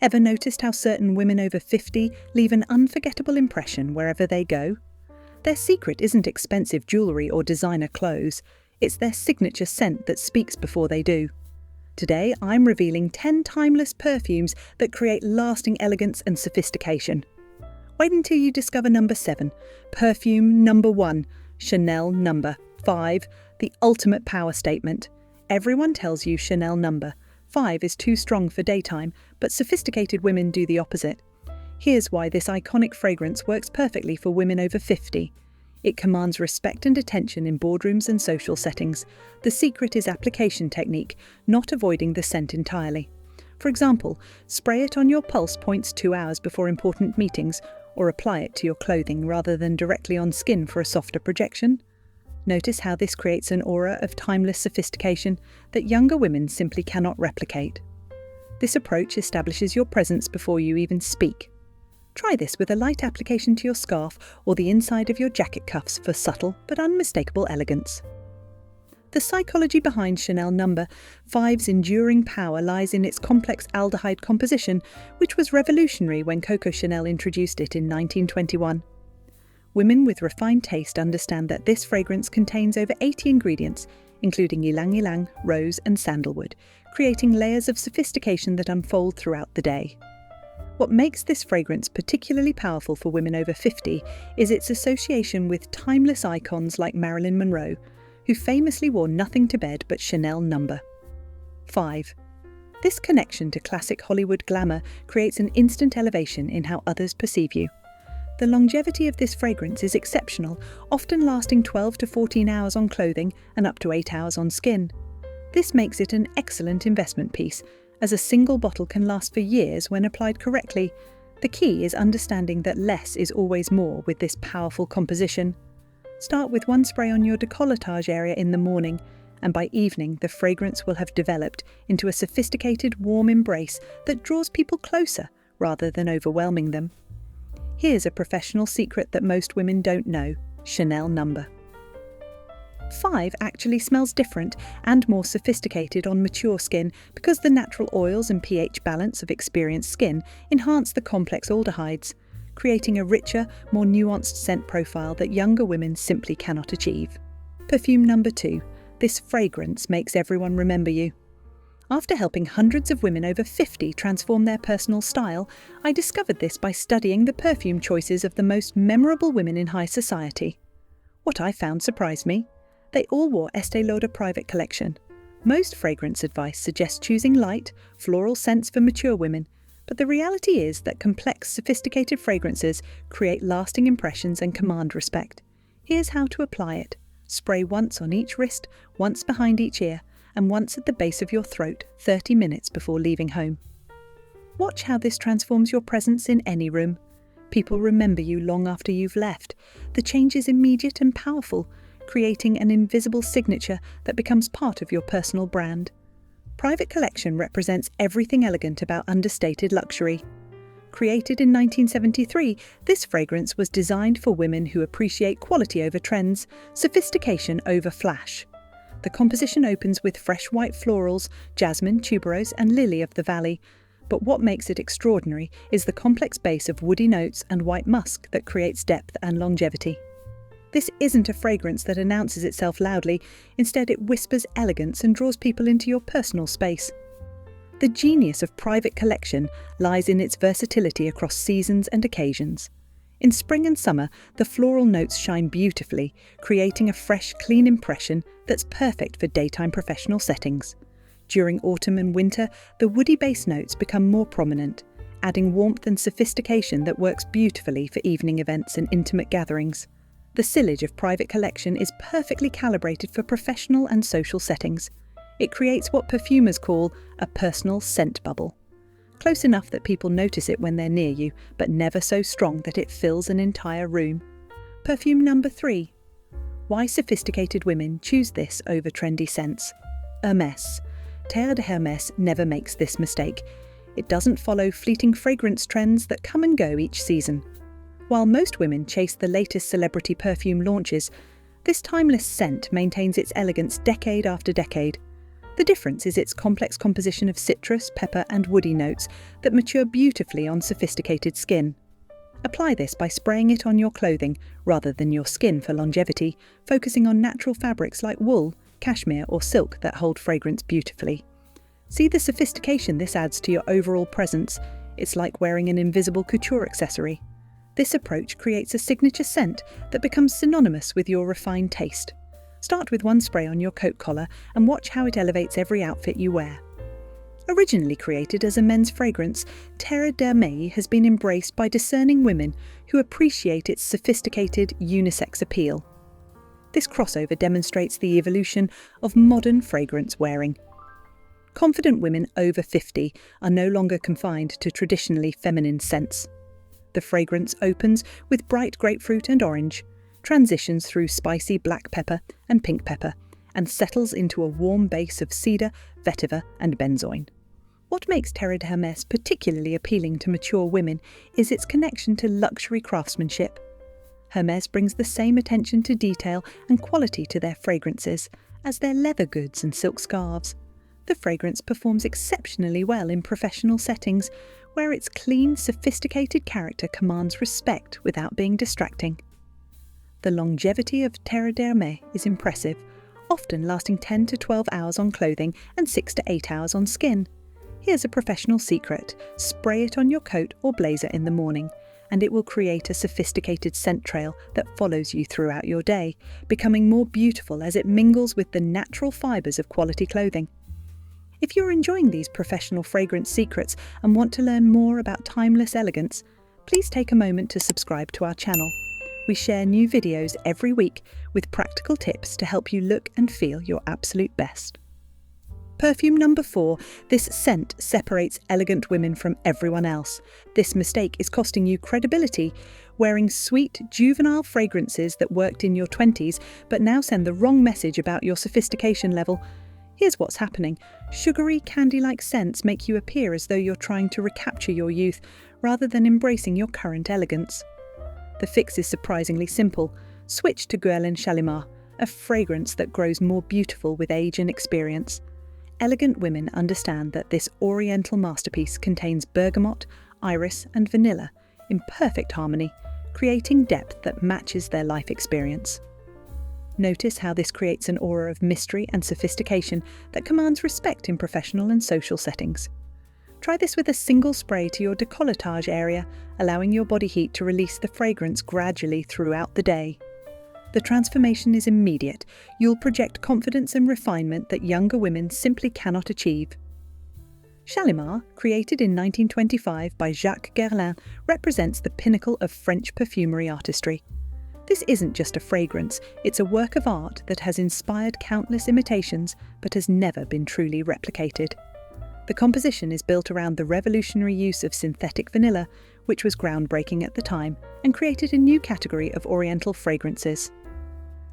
Ever noticed how certain women over 50 leave an unforgettable impression wherever they go? Their secret isn't expensive jewellery or designer clothes, it's their signature scent that speaks before they do. Today, I'm revealing 10 timeless perfumes that create lasting elegance and sophistication. Wait until you discover number 7, perfume number 1, Chanel number 5, the ultimate power statement. Everyone tells you Chanel number 5 is too strong for daytime, but sophisticated women do the opposite. Here's why this iconic fragrance works perfectly for women over 50. It commands respect and attention in boardrooms and social settings. The secret is application technique, not avoiding the scent entirely. For example, spray it on your pulse points 2 hours before important meetings, or apply it to your clothing rather than directly on skin for a softer projection. Notice how this creates an aura of timeless sophistication that younger women simply cannot replicate. This approach establishes your presence before you even speak. Try this with a light application to your scarf or the inside of your jacket cuffs for subtle but unmistakable elegance. The psychology behind Chanel number 5's enduring power lies in its complex aldehyde composition, which was revolutionary when Coco Chanel introduced it in 1921. Women with refined taste understand that this fragrance contains over 80 ingredients, including ylang-ylang, rose and sandalwood, creating layers of sophistication that unfold throughout the day. What makes this fragrance particularly powerful for women over 50 is its association with timeless icons like Marilyn Monroe, who famously wore nothing to bed but Chanel number 5. This connection to classic Hollywood glamour creates an instant elevation in how others perceive you. The longevity of this fragrance is exceptional, often lasting 12 to 14 hours on clothing and up to 8 hours on skin. This makes it an excellent investment piece, as a single bottle can last for years when applied correctly. The key is understanding that less is always more with this powerful composition. Start with 1 spray on your décolletage area in the morning, and by evening the fragrance will have developed into a sophisticated, warm embrace that draws people closer rather than overwhelming them. Here's a professional secret that most women don't know: Chanel number 5 actually smells different and more sophisticated on mature skin because the natural oils and pH balance of experienced skin enhance the complex aldehydes, creating a richer, more nuanced scent profile that younger women simply cannot achieve. Perfume number 2. This fragrance makes everyone remember you. After helping hundreds of women over 50 transform their personal style, I discovered this by studying the perfume choices of the most memorable women in high society. What I found surprised me. They all wore Estée Lauder Private Collection. Most fragrance advice suggests choosing light, floral scents for mature women, but the reality is that complex, sophisticated fragrances create lasting impressions and command respect. Here's how to apply it. Spray once on each wrist, once behind each ear, and once at the base of your throat 30 minutes before leaving home. Watch how this transforms your presence in any room. People remember you long after you've left. The change is immediate and powerful, creating an invisible signature that becomes part of your personal brand. Private Collection represents everything elegant about understated luxury. Created in 1973, this fragrance was designed for women who appreciate quality over trends, sophistication over flash. The composition opens with fresh white florals, jasmine, tuberose, and lily of the valley. But what makes it extraordinary is the complex base of woody notes and white musk that creates depth and longevity. This isn't a fragrance that announces itself loudly, instead it whispers elegance and draws people into your personal space. The genius of Private Collection lies in its versatility across seasons and occasions. In spring and summer, the floral notes shine beautifully, creating a fresh, clean impression that's perfect for daytime professional settings. During autumn and winter, the woody base notes become more prominent, adding warmth and sophistication that works beautifully for evening events and intimate gatherings. The sillage of Private Collection is perfectly calibrated for professional and social settings. It creates what perfumers call a personal scent bubble. Close enough that people notice it when they're near you, but never so strong that it fills an entire room. Perfume number 3. Why sophisticated women choose this over trendy scents. Hermès. Terre de Hermès never makes this mistake. It doesn't follow fleeting fragrance trends that come and go each season. While most women chase the latest celebrity perfume launches, this timeless scent maintains its elegance decade after decade. The difference is its complex composition of citrus, pepper and woody notes that mature beautifully on sophisticated skin. Apply this by spraying it on your clothing rather than your skin for longevity, focusing on natural fabrics like wool, cashmere or silk that hold fragrance beautifully. See the sophistication this adds to your overall presence. It's like wearing an invisible couture accessory. This approach creates a signature scent that becomes synonymous with your refined taste. Start with one spray on your coat collar and watch how it elevates every outfit you wear. Originally created as a men's fragrance, Terre d'Hermès has been embraced by discerning women who appreciate its sophisticated, unisex appeal. This crossover demonstrates the evolution of modern fragrance wearing. Confident women over 50 are no longer confined to traditionally feminine scents. The fragrance opens with bright grapefruit and orange, transitions through spicy black pepper and pink pepper, and settles into a warm base of cedar, vetiver and benzoin. What makes Terre d'Hermès particularly appealing to mature women is its connection to luxury craftsmanship. Hermès brings the same attention to detail and quality to their fragrances as their leather goods and silk scarves. The fragrance performs exceptionally well in professional settings, where its clean, sophisticated character commands respect without being distracting. The longevity of Terre d'Hermès is impressive, often lasting 10 to 12 hours on clothing and 6 to 8 hours on skin. Here's a professional secret: spray it on your coat or blazer in the morning, and it will create a sophisticated scent trail that follows you throughout your day, becoming more beautiful as it mingles with the natural fibres of quality clothing. If you're enjoying these professional fragrance secrets and want to learn more about timeless elegance, please take a moment to subscribe to our channel. We share new videos every week with practical tips to help you look and feel your absolute best. Perfume number 4. This scent separates elegant women from everyone else. This mistake is costing you credibility. Wearing sweet, juvenile fragrances that worked in your 20s but now send the wrong message about your sophistication level. Here's what's happening. Sugary, candy-like scents make you appear as though you're trying to recapture your youth rather than embracing your current elegance. The fix is surprisingly simple. Switch to Guerlain Shalimar, a fragrance that grows more beautiful with age and experience. Elegant women understand that this oriental masterpiece contains bergamot, iris and vanilla in perfect harmony, creating depth that matches their life experience. Notice how this creates an aura of mystery and sophistication that commands respect in professional and social settings. Try this with a single spray to your décolletage area, allowing your body heat to release the fragrance gradually throughout the day. The transformation is immediate. You'll project confidence and refinement that younger women simply cannot achieve. Shalimar, created in 1925 by Jacques Guerlain, represents the pinnacle of French perfumery artistry. This isn't just a fragrance, it's a work of art that has inspired countless imitations but has never been truly replicated. The composition is built around the revolutionary use of synthetic vanilla, which was groundbreaking at the time and created a new category of oriental fragrances.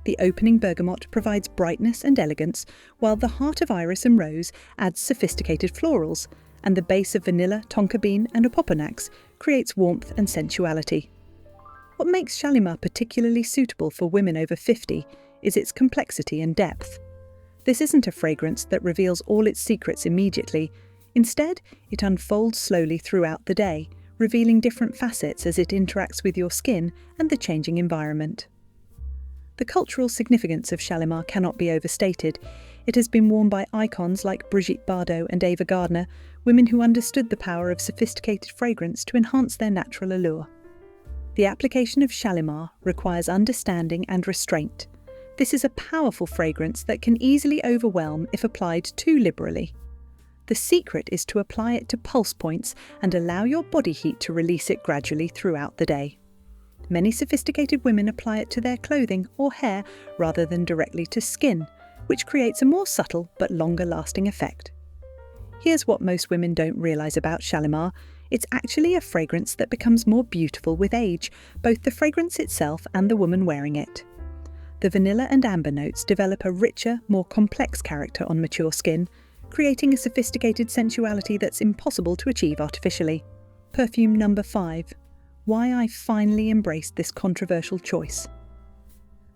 The opening bergamot provides brightness and elegance, while the heart of iris and rose adds sophisticated florals, and the base of vanilla, tonka bean and opoponax creates warmth and sensuality. What makes Shalimar particularly suitable for women over 50 is its complexity and depth. This isn't a fragrance that reveals all its secrets immediately. Instead, it unfolds slowly throughout the day, revealing different facets as it interacts with your skin and the changing environment. The cultural significance of Shalimar cannot be overstated. It has been worn by icons like Brigitte Bardot and Ava Gardner, women who understood the power of sophisticated fragrance to enhance their natural allure. The application of Shalimar requires understanding and restraint. This is a powerful fragrance that can easily overwhelm if applied too liberally. The secret is to apply it to pulse points and allow your body heat to release it gradually throughout the day. Many sophisticated women apply it to their clothing or hair rather than directly to skin, which creates a more subtle but longer-lasting effect. Here's what most women don't realise about Shalimar. It's actually a fragrance that becomes more beautiful with age, both the fragrance itself and the woman wearing it. The vanilla and amber notes develop a richer, more complex character on mature skin, creating a sophisticated sensuality that's impossible to achieve artificially. Perfume number 5. Why I finally embraced this controversial choice.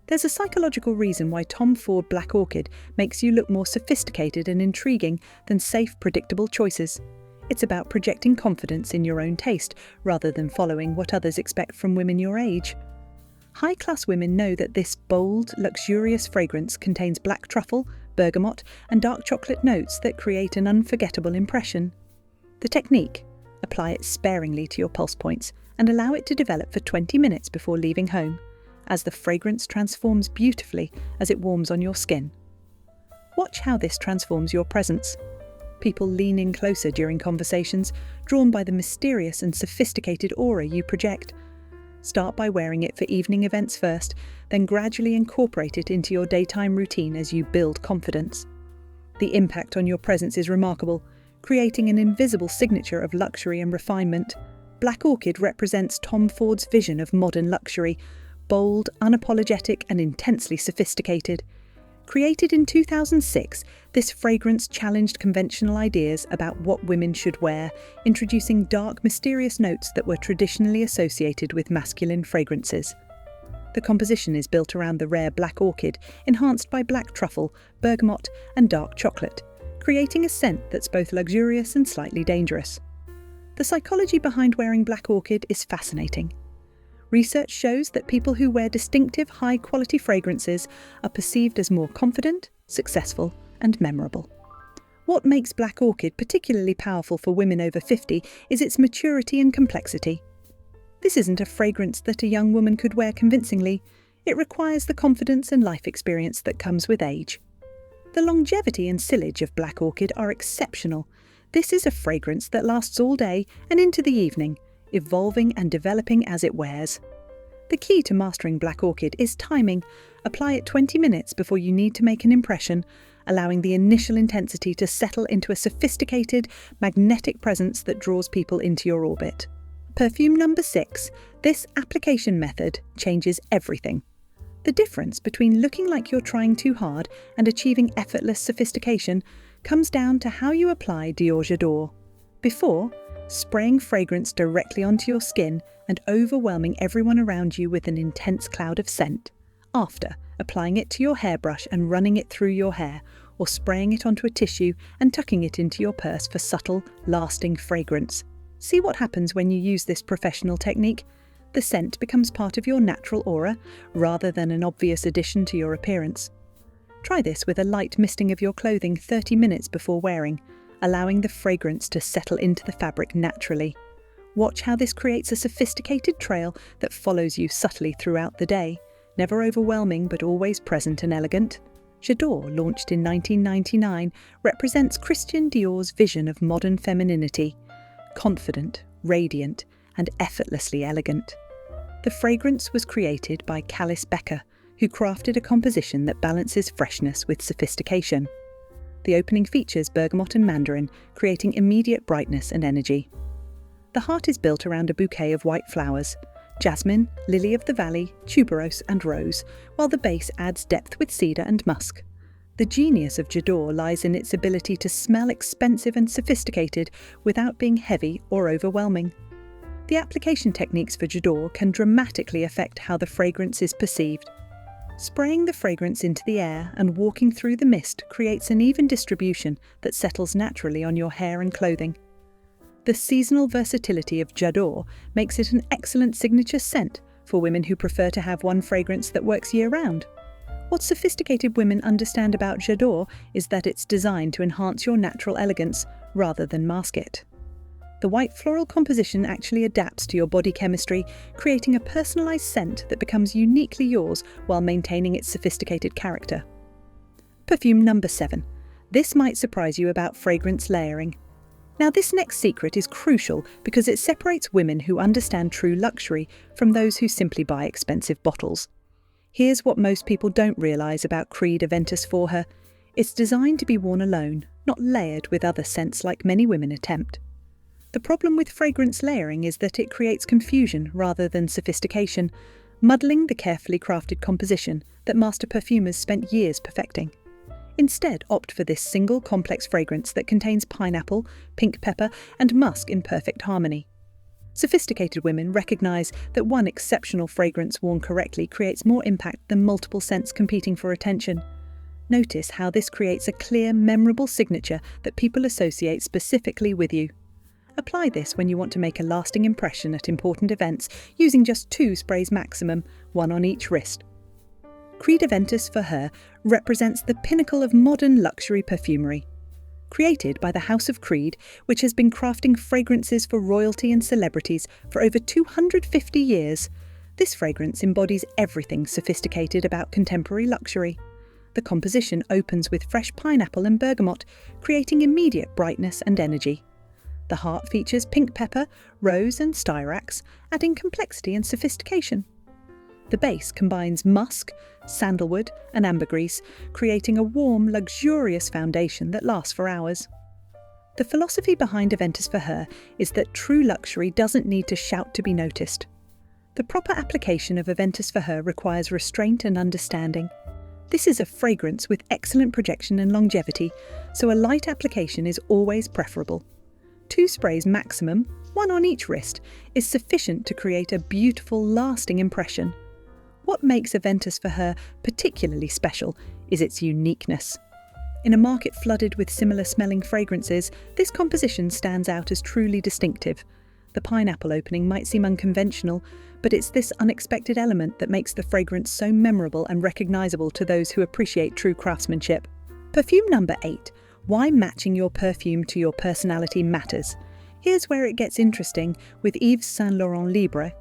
There's a psychological reason why Tom Ford Black Orchid makes you look more sophisticated and intriguing than safe, predictable choices. It's about projecting confidence in your own taste rather than following what others expect from women your age. High-class women know that this bold, luxurious fragrance contains black truffle, bergamot, and dark chocolate notes that create an unforgettable impression. The technique: apply it sparingly to your pulse points and allow it to develop for 20 minutes before leaving home, as the fragrance transforms beautifully as it warms on your skin. Watch how this transforms your presence. People lean in closer during conversations, drawn by the mysterious and sophisticated aura you project. Start by wearing it for evening events first, then gradually incorporate it into your daytime routine as you build confidence. The impact on your presence is remarkable, creating an invisible signature of luxury and refinement. Black Orchid represents Tom Ford's vision of modern luxury, bold, unapologetic, and intensely sophisticated. Created in 2006, this fragrance challenged conventional ideas about what women should wear, introducing dark, mysterious notes that were traditionally associated with masculine fragrances. The composition is built around the rare black orchid, enhanced by black truffle, bergamot, and dark chocolate, creating a scent that's both luxurious and slightly dangerous. The psychology behind wearing black orchid is fascinating. Research shows that people who wear distinctive, high-quality fragrances are perceived as more confident, successful, and memorable. What makes Black Orchid particularly powerful for women over 50 is its maturity and complexity. This isn't a fragrance that a young woman could wear convincingly. It requires the confidence and life experience that comes with age. The longevity and sillage of Black Orchid are exceptional. This is a fragrance that lasts all day and into the evening, evolving and developing as it wears. The key to mastering Black Orchid is timing. Apply it 20 minutes before you need to make an impression, allowing the initial intensity to settle into a sophisticated, magnetic presence that draws people into your orbit. Perfume number 6. This application method changes everything. The difference between looking like you're trying too hard and achieving effortless sophistication comes down to how you apply Dior J'adore. Before, spraying fragrance directly onto your skin and overwhelming everyone around you with an intense cloud of scent. After, applying it to your hairbrush and running it through your hair, or spraying it onto a tissue and tucking it into your purse for subtle, lasting fragrance. See what happens when you use this professional technique? The scent becomes part of your natural aura, rather than an obvious addition to your appearance. Try this with a light misting of your clothing 30 minutes before wearing, allowing the fragrance to settle into the fabric naturally. Watch how this creates a sophisticated trail that follows you subtly throughout the day, never overwhelming but always present and elegant. J'adore, launched in 1999, represents Christian Dior's vision of modern femininity, confident, radiant, and effortlessly elegant. The fragrance was created by Calice Becker, who crafted a composition that balances freshness with sophistication. The opening features bergamot and mandarin, creating immediate brightness and energy. The heart is built around a bouquet of white flowers: jasmine, lily of the valley, tuberose, and rose, while the base adds depth with cedar and musk. The genius of J'adore lies in its ability to smell expensive and sophisticated without being heavy or overwhelming. The application techniques for J'adore can dramatically affect how the fragrance is perceived. Spraying the fragrance into the air and walking through the mist creates an even distribution that settles naturally on your hair and clothing. The seasonal versatility of J'adore makes it an excellent signature scent for women who prefer to have one fragrance that works year-round. What sophisticated women understand about J'adore is that it's designed to enhance your natural elegance rather than mask it. The white floral composition actually adapts to your body chemistry, creating a personalised scent that becomes uniquely yours while maintaining its sophisticated character. Perfume number 7. This might surprise you about fragrance layering. Now, this next secret is crucial because it separates women who understand true luxury from those who simply buy expensive bottles. Here's what most people don't realise about Creed Aventus for Her. It's designed to be worn alone, not layered with other scents like many women attempt. The problem with fragrance layering is that it creates confusion rather than sophistication, muddling the carefully crafted composition that master perfumers spent years perfecting. Instead, opt for this single complex fragrance that contains pineapple, pink pepper, and musk in perfect harmony. Sophisticated women recognize that one exceptional fragrance worn correctly creates more impact than multiple scents competing for attention. Notice how this creates a clear, memorable signature that people associate specifically with you. Apply this when you want to make a lasting impression at important events, using just 2 sprays maximum, 1 on each wrist. Creed Aventus for Her represents the pinnacle of modern luxury perfumery. Created by the House of Creed, which has been crafting fragrances for royalty and celebrities for over 250 years, this fragrance embodies everything sophisticated about contemporary luxury. The composition opens with fresh pineapple and bergamot, creating immediate brightness and energy. The heart features pink pepper, rose and styrax, adding complexity and sophistication. The base combines musk, sandalwood and ambergris, creating a warm, luxurious foundation that lasts for hours. The philosophy behind Aventus for Her is that true luxury doesn't need to shout to be noticed. The proper application of Aventus for Her requires restraint and understanding. This is a fragrance with excellent projection and longevity, so a light application is always preferable. 2 sprays maximum, 1 on each wrist, is sufficient to create a beautiful, lasting impression. What makes Aventus for Her particularly special is its uniqueness. In a market flooded with similar-smelling fragrances, this composition stands out as truly distinctive. The pineapple opening might seem unconventional, but it's this unexpected element that makes the fragrance so memorable and recognizable to those who appreciate true craftsmanship. Perfume number 8. Why matching your perfume to your personality matters. Here's where it gets interesting with Yves Saint Laurent Libre.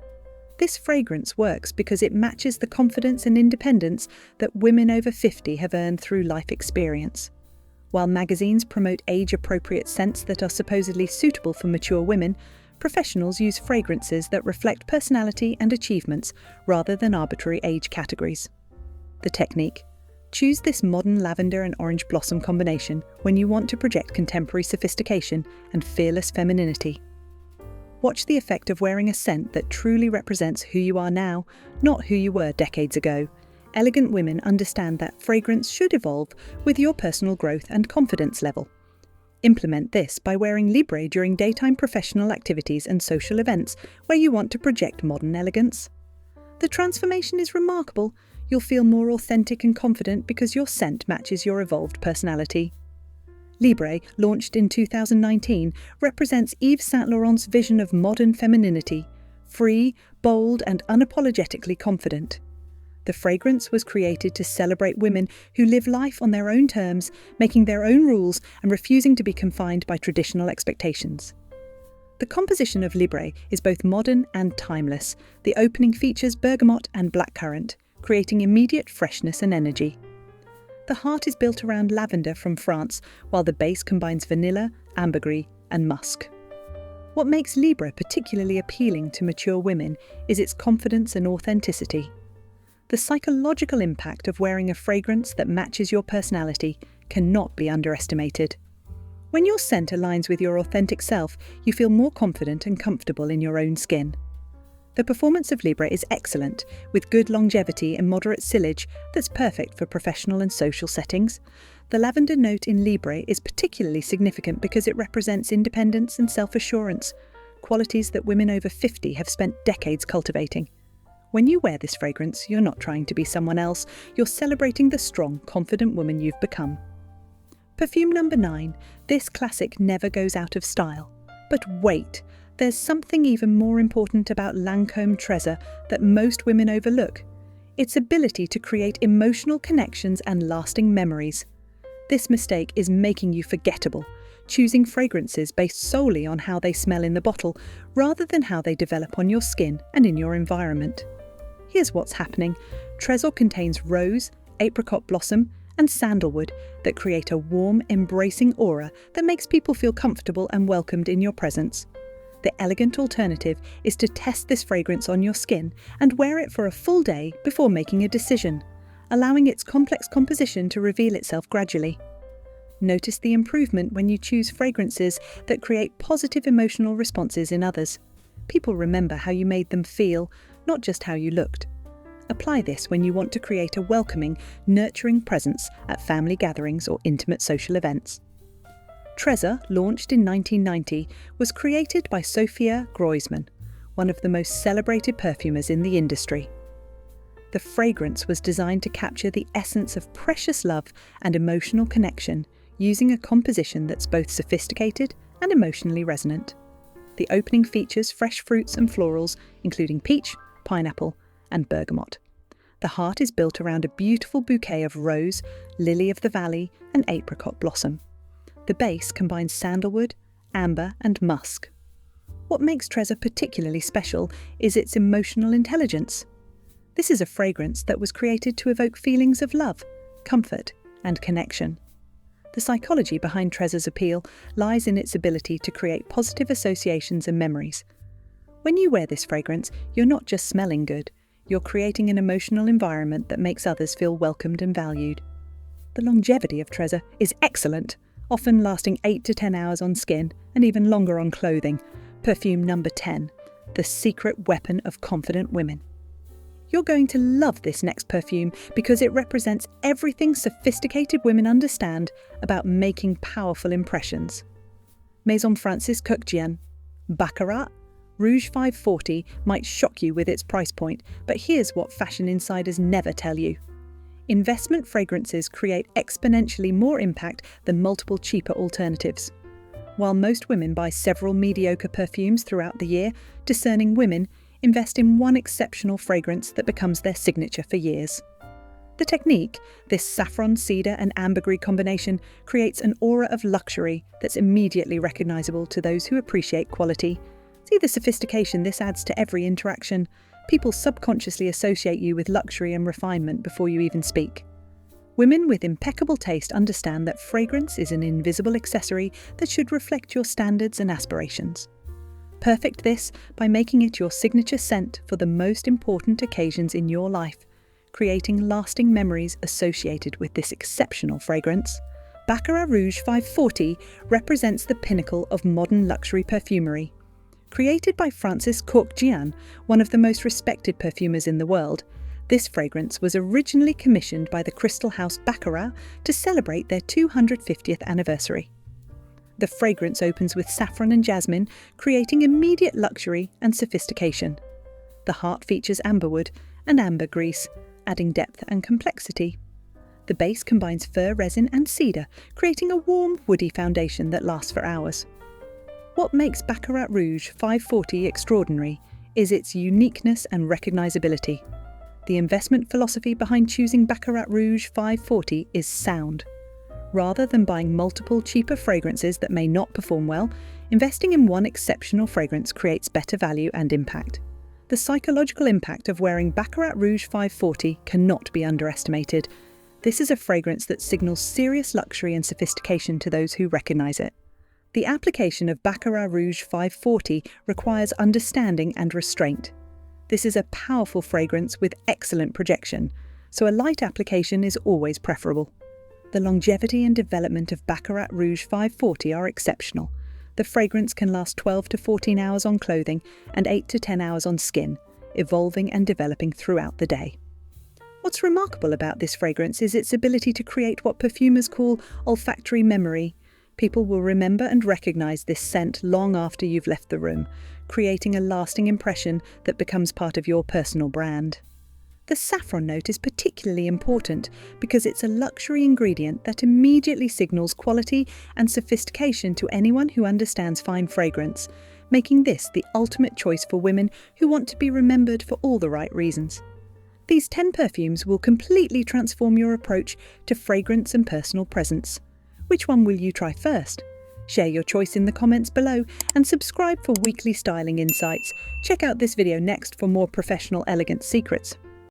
This fragrance works because it matches the confidence and independence that women over 50 have earned through life experience. While magazines promote age-appropriate scents that are supposedly suitable for mature women, professionals use fragrances that reflect personality and achievements rather than arbitrary age categories. The technique: choose this modern lavender and orange blossom combination when you want to project contemporary sophistication and fearless femininity. Watch the effect of wearing a scent that truly represents who you are now, not who you were decades ago. Elegant women understand that fragrance should evolve with your personal growth and confidence level. Implement this by wearing Libre during daytime professional activities and social events where you want to project modern elegance. The transformation is remarkable. You'll feel more authentic and confident because your scent matches your evolved personality. Libre, launched in 2019, represents Yves Saint Laurent's vision of modern femininity, free, bold and unapologetically confident. The fragrance was created to celebrate women who live life on their own terms, making their own rules and refusing to be confined by traditional expectations. The composition of Libre is both modern and timeless. The opening features bergamot and blackcurrant, creating immediate freshness and energy. The heart is built around lavender from France, while the base combines vanilla, ambergris, and musk. What makes Libre particularly appealing to mature women is its confidence and authenticity. The psychological impact of wearing a fragrance that matches your personality cannot be underestimated. When your scent aligns with your authentic self, you feel more confident and comfortable in your own skin. The performance of Libre is excellent, with good longevity and moderate sillage that's perfect for professional and social settings. The lavender note in Libre is particularly significant because it represents independence and self-assurance, qualities that women over 50 have spent decades cultivating. When you wear this fragrance, you're not trying to be someone else, you're celebrating the strong, confident woman you've become. Perfume number 9. This classic never goes out of style. But wait! There's something even more important about Lancôme Trésor that most women overlook: its ability to create emotional connections and lasting memories. This mistake is making you forgettable, choosing fragrances based solely on how they smell in the bottle, rather than how they develop on your skin and in your environment. Here's what's happening. Trésor contains rose, apricot blossom, and sandalwood that create a warm, embracing aura that makes people feel comfortable and welcomed in your presence. The elegant alternative is to test this fragrance on your skin and wear it for a full day before making a decision, allowing its complex composition to reveal itself gradually. Notice the improvement when you choose fragrances that create positive emotional responses in others. People remember how you made them feel, not just how you looked. Apply this when you want to create a welcoming, nurturing presence at family gatherings or intimate social events. Trésor, launched in 1990, was created by Sophia Groisman, one of the most celebrated perfumers in the industry. The fragrance was designed to capture the essence of precious love and emotional connection, using a composition that's both sophisticated and emotionally resonant. The opening features fresh fruits and florals, including peach, pineapple, and bergamot. The heart is built around a beautiful bouquet of rose, lily of the valley, and apricot blossom. The base combines sandalwood, amber, and musk. What makes Trezor particularly special is its emotional intelligence. This is a fragrance that was created to evoke feelings of love, comfort, and connection. The psychology behind Trezor's appeal lies in its ability to create positive associations and memories. When you wear this fragrance, you're not just smelling good, you're creating an emotional environment that makes others feel welcomed and valued. The longevity of Trezor is excellent, often lasting 8 to 10 hours on skin and even longer on clothing. Perfume number 10, the secret weapon of confident women. You're going to love this next perfume because it represents everything sophisticated women understand about making powerful impressions. Maison Francis Kurkdjian, Baccarat, Rouge 540 might shock you with its price point, but here's what fashion insiders never tell you. Investment fragrances create exponentially more impact than multiple cheaper alternatives. While most women buy several mediocre perfumes throughout the year, discerning women invest in one exceptional fragrance that becomes their signature for years. The technique, this saffron, cedar and ambergris combination, creates an aura of luxury that's immediately recognizable to those who appreciate quality. See the sophistication this adds to every interaction. People subconsciously associate you with luxury and refinement before you even speak. Women with impeccable taste understand that fragrance is an invisible accessory that should reflect your standards and aspirations. Perfect this by making it your signature scent for the most important occasions in your life, creating lasting memories associated with this exceptional fragrance. Baccarat Rouge 540 represents the pinnacle of modern luxury perfumery. Created by Francis Kurkdjian, one of the most respected perfumers in the world, this fragrance was originally commissioned by the Crystal House Baccarat to celebrate their 250th anniversary. The fragrance opens with saffron and jasmine, creating immediate luxury and sophistication. The heart features amberwood and ambergris, adding depth and complexity. The base combines fir resin and cedar, creating a warm, woody foundation that lasts for hours. What makes Baccarat Rouge 540 extraordinary is its uniqueness and recognizability. The investment philosophy behind choosing Baccarat Rouge 540 is sound. Rather than buying multiple cheaper fragrances that may not perform well, investing in one exceptional fragrance creates better value and impact. The psychological impact of wearing Baccarat Rouge 540 cannot be underestimated. This is a fragrance that signals serious luxury and sophistication to those who recognize it. The application of Baccarat Rouge 540 requires understanding and restraint. This is a powerful fragrance with excellent projection, so a light application is always preferable. The longevity and development of Baccarat Rouge 540 are exceptional. The fragrance can last 12 to 14 hours on clothing and 8 to 10 hours on skin, evolving and developing throughout the day. What's remarkable about this fragrance is its ability to create what perfumers call olfactory memory. People will remember and recognize this scent long after you've left the room, creating a lasting impression that becomes part of your personal brand. The saffron note is particularly important because it's a luxury ingredient that immediately signals quality and sophistication to anyone who understands fine fragrance, making this the ultimate choice for women who want to be remembered for all the right reasons. These 10 perfumes will completely transform your approach to fragrance and personal presence. Which one will you try first? Share your choice in the comments below and subscribe for weekly styling insights. Check out this video next for more professional elegance secrets.